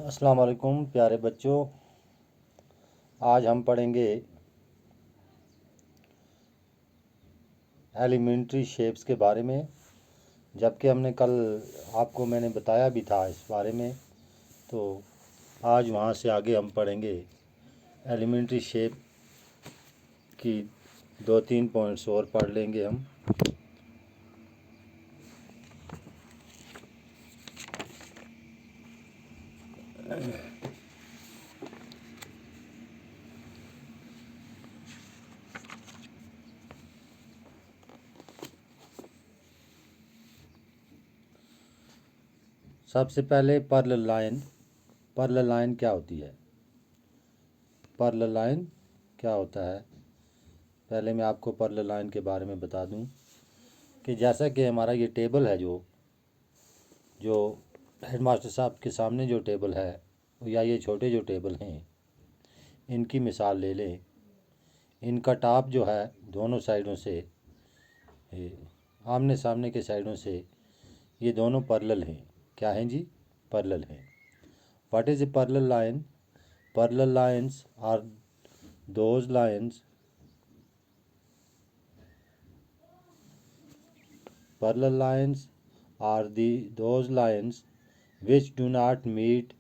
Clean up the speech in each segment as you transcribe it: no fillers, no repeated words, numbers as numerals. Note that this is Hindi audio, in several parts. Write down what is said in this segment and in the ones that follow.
अस्सलाम वालेकुम प्यारे बच्चों। आज हम पढ़ेंगे एलिमेंट्री शेप्स के बारे में, जबकि हमने कल आपको मैंने बताया भी था इस बारे में। तो आज वहाँ से आगे हम पढ़ेंगे एलिमेंट्री शेप की 2-3 पॉइंट्स और पढ़ लेंगे हम। सबसे पहले पैरेलल लाइन। पैरेलल लाइन क्या होती है? पैरेलल लाइन क्या होता है? पहले मैं आपको पैरेलल लाइन के बारे में बता दूं कि जैसा कि हमारा ये टेबल है, जो हेडमास्टर साहब के सामने जो टेबल है, या ये छोटे जो टेबल हैं, इनकी मिसाल ले लें। इनका टॉप जो है दोनों साइडों से, आमने सामने के साइडों से, ये दोनों पैरेलल हैं। क्या हैं जी? पैरेलल हैं। What is a parallel line? Parallel lines are those lines Parallel lines are those lines which do not meet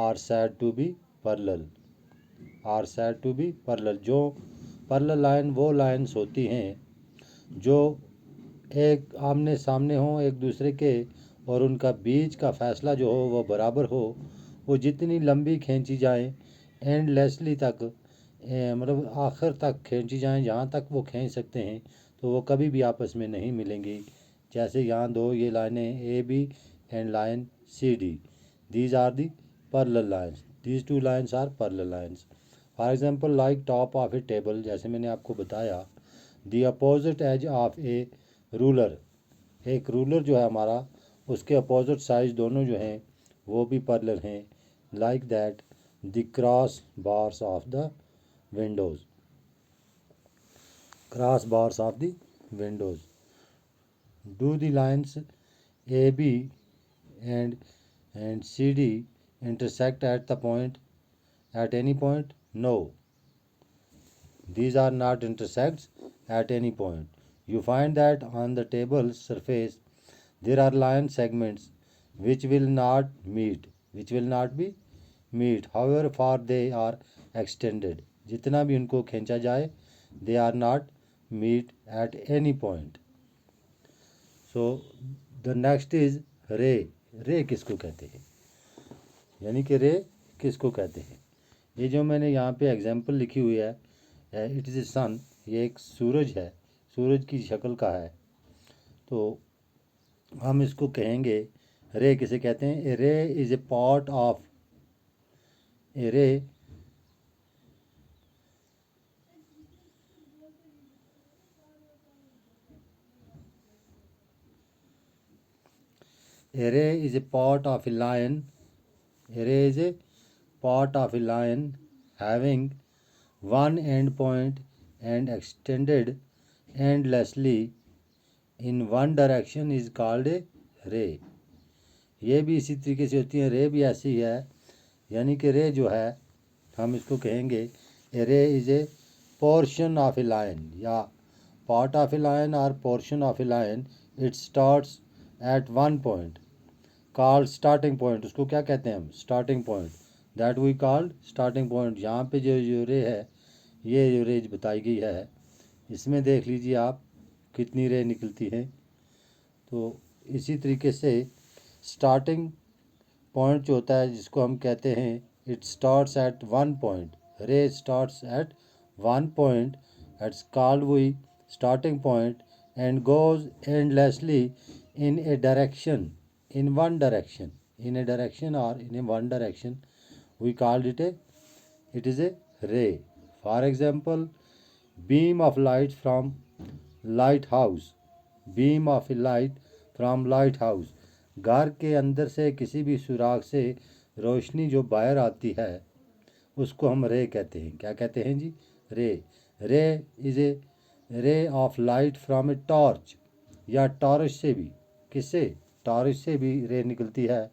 are said to be parallel. Are said to be parallel. जो पैरेलल लाइन वो लाइन्स होती हैं जो एक आमने सामने हो एक दूसरे के, और उनका बीच का फैसला जो हो वो बराबर हो। वो जितनी लंबी खींची जाएं, एंडलेसली तक, मतलब आखिर तक खींची जाएं, जहाँ तक वो खींच सकते हैं, तो वो कभी भी आपस में नहीं मिलेंगी। जैसे यहाँ दो ये लाइनें A B and line C D, these are the parallel lines. These two lines are parallel lines. For example like top of a table, जैसे मैंने आपको बताया। The opposite edge of a ruler, एक रूलर जो है हमारा, उसके अपोजिट साइड दोनों जो हैं वो भी पैरेलल हैं। Like that the cross bars of the Windows, cross bars of the Windows. Do the lines AB and CD intersect at the point, at any point? No, these are not intersects at any point. You find that on the table's surface there are line segments which will not meet, which will not be meet, however far they are extended. जितना भी उनको खींचा जाए, they are not meet at any point. So the next is रे। रे किसको कहते हैं? यानी कि रे किसको कहते हैं? ये जो मैंने यहाँ पे एग्जांपल लिखी हुई है, इट इज़ ए सन, ये एक सूरज है, सूरज की शक्ल का है। तो हम इसको कहेंगे रे किसे कहते हैं? A ray is a part of, a ray A ray is a part of a line. A ray is a part of a line having one end point and extended endlessly in one direction is called a ray. ये भी इसी तरीके से होती है, रे भी ऐसी है। यानी कि रे जो है, हम इसको कहेंगे a ray is a portion of a line, या पार्ट ऑफ ए लाइन और portion of a line. It starts at one point called starting point. उसको क्या कहते हैं हम? Starting point. That we called starting point. यहाँ पे जो रे है, ये जो रेज बताई गई है, इसमें देख लीजिए आप कितनी रे निकलती है। तो इसी तरीके से स्टार्टिंग पॉइंट जो होता है, जिसको हम कहते हैं it starts at one point, ray starts at one point, it's called we starting point, and goes endlessly in a direction, in one direction, in a direction or in a one direction, we called it it is a ray. For example, beam of light from lighthouse, beam of light from lighthouse, घर के अंदर से किसी भी सुराग से रोशनी जो बाहर आती है, उसको हम रे कहते हैं। क्या कहते हैं जी? रे। रे is A ray of light from a torch, या टॉर्च से भी, किससे? टॉर्च से भी रे निकलती है,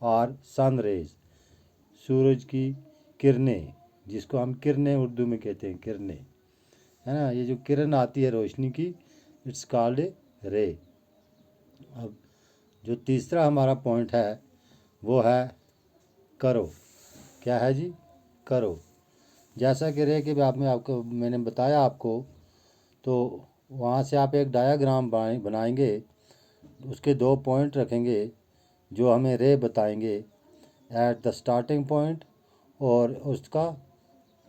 और सन रेज। सूरज की किरणें, जिसको हम किरणें उर्दू में कहते हैं, किरणें, है ना, ये जो किरण आती है रोशनी की, इट्स कॉल्ड ए रे। अब जो तीसरा हमारा पॉइंट है वो है करो। क्या है जी? करो। जैसा कि रे के बात में आपको मैंने बताया आपको, तो वहाँ से आप एक डायाग्राम बनाएंगे, उसके 2 पॉइंट रखेंगे जो हमें रे बताएंगे एट द स्टार्टिंग पॉइंट, और उसका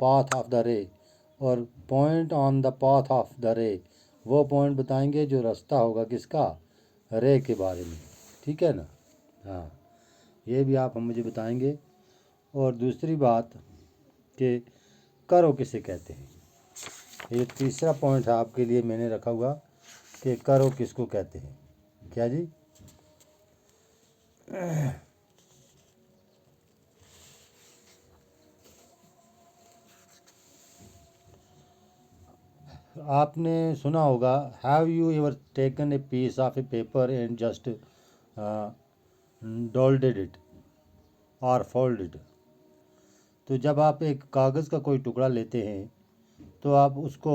पाथ ऑफ द रे, और point on the path of the रे, वो पॉइंट बताएंगे जो रास्ता होगा किसका? रे के बारे में। ठीक है ना? हाँ, ये भी आप हम मुझे बताएंगे। और दूसरी बात कि करो किसे कहते हैं, ये तीसरा पॉइंट है आपके लिए मैंने रखा हुआ कि करो किसको कहते हैं। क्या जी? आपने सुना होगा, have you ever taken a piece of a paper and just folded it और फोल्डेड। तो जब आप एक कागज़ का कोई टुकड़ा लेते हैं तो आप उसको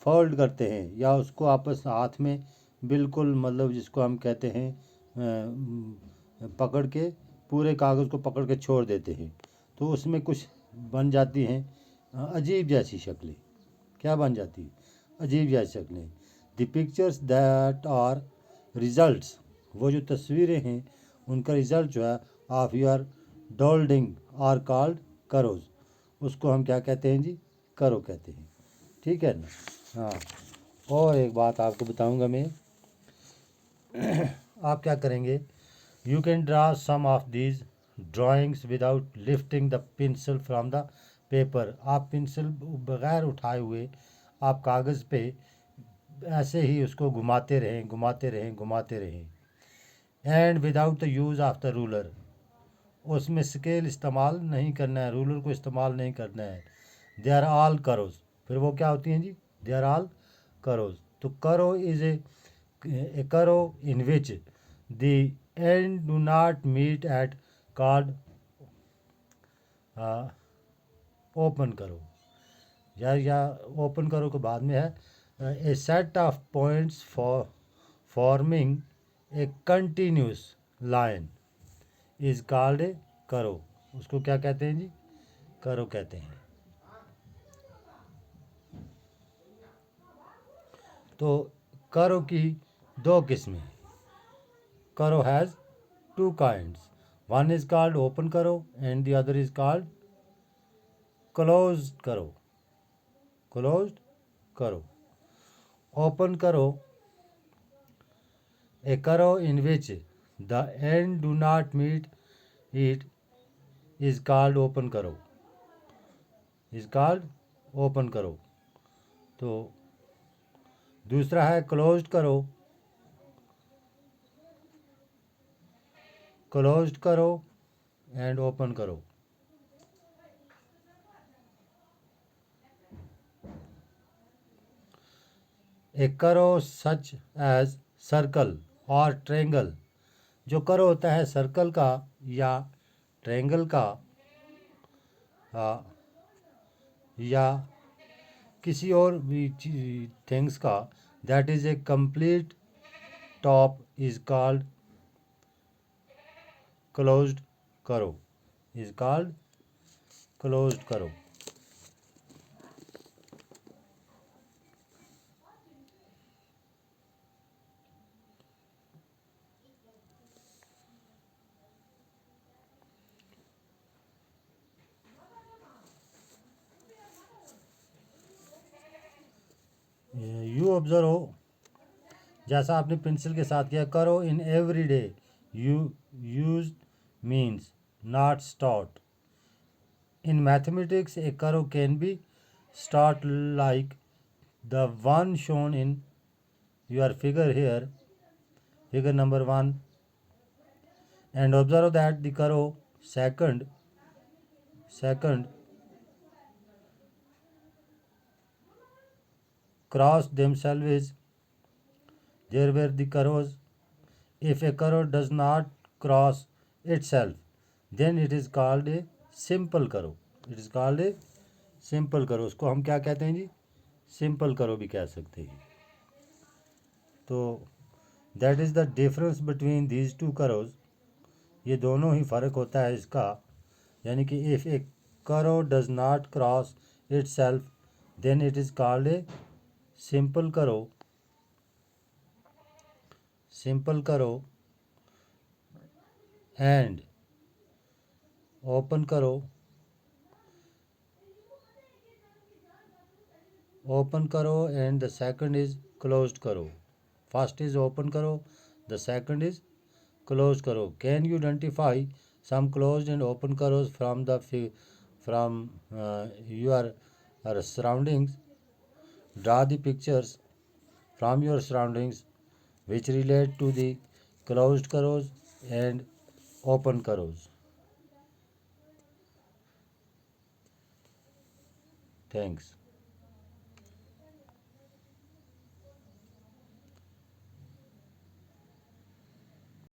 फोल्ड करते हैं, या उसको आपस हाथ में बिल्कुल, मतलब जिसको हम कहते हैं पकड़ के, पूरे कागज़ को पकड़ के छोड़ देते हैं, तो उसमें कुछ बन जाती हैं अजीब जैसी शक्लें। क्या बन जाती है? अजीब जैसी शक्लें। The pictures that are results, वो जो तस्वीरें हैं उनका रिज़ल्ट जो है of your folding are called curves. उसको हम क्या कहते हैं जी? करो कहते हैं। ठीक है ना? हाँ, और एक बात आपको बताऊंगा मैं। आप क्या करेंगे, you can draw some of these drawings without lifting the pencil from the paper. आप पेंसिल बगैर उठाए हुए आप कागज़ पे ऐसे ही उसको घुमाते रहें, घुमाते रहें, घुमाते रहें। And without the use of the ruler, उसमें स्केल इस्तेमाल नहीं करना है, रूलर को इस्तेमाल नहीं करना है। दे आर ऑल करोज, फिर वो क्या होती हैं जी? They are all करोज। तो करो is a curve in which the end do not meet at called open curve, या ओपन करो के बाद में है a set of points for forming a continuous line is called a curve. उसको क्या कहते हैं जी? करो कहते हैं। तो करो की 2 किस्में। Curve has 2 kinds, one is called open curve and the other is called close curve. Close curve. Open curve, a curve in which the end do not meet it is called open curve, is called open curve. तो दूसरा है क्लोज्ड करो। क्लोज्ड करो एंड ओपन करो। ए करो सच एज सर्कल और ट्रेंगल। जो करो होता है सर्कल का या ट्रेंगल का, या किसी और भी थिंग्स का, that is a complete top is called closed curve, is called closed curve. You observe, जैसा आपने पेंसिल के साथ किया, curve in every day you use means not start. In mathematics a curve can be start like the one shown in your figure here, figure number 1, and observe that the karo second cross themselves there were the karos. If a karo does not cross itself, then it is called a simple curve, it is called a simple curve. उसको हम क्या कहते हैं जी, सिंपल करो भी कह सकते हैं। तो that is the difference between these two curves, ये दोनों ही फ़र्क होता है इसका। यानी कि if a curve does not cross itself then it is called a simple curve. Simple curve and open curve, open curve and the second is closed curve. First is open curve, the second is close curve. Can you identify some closed and open curves from your surroundings? Draw the pictures from your surroundings which relate to the closed curves and open curves. Thanks.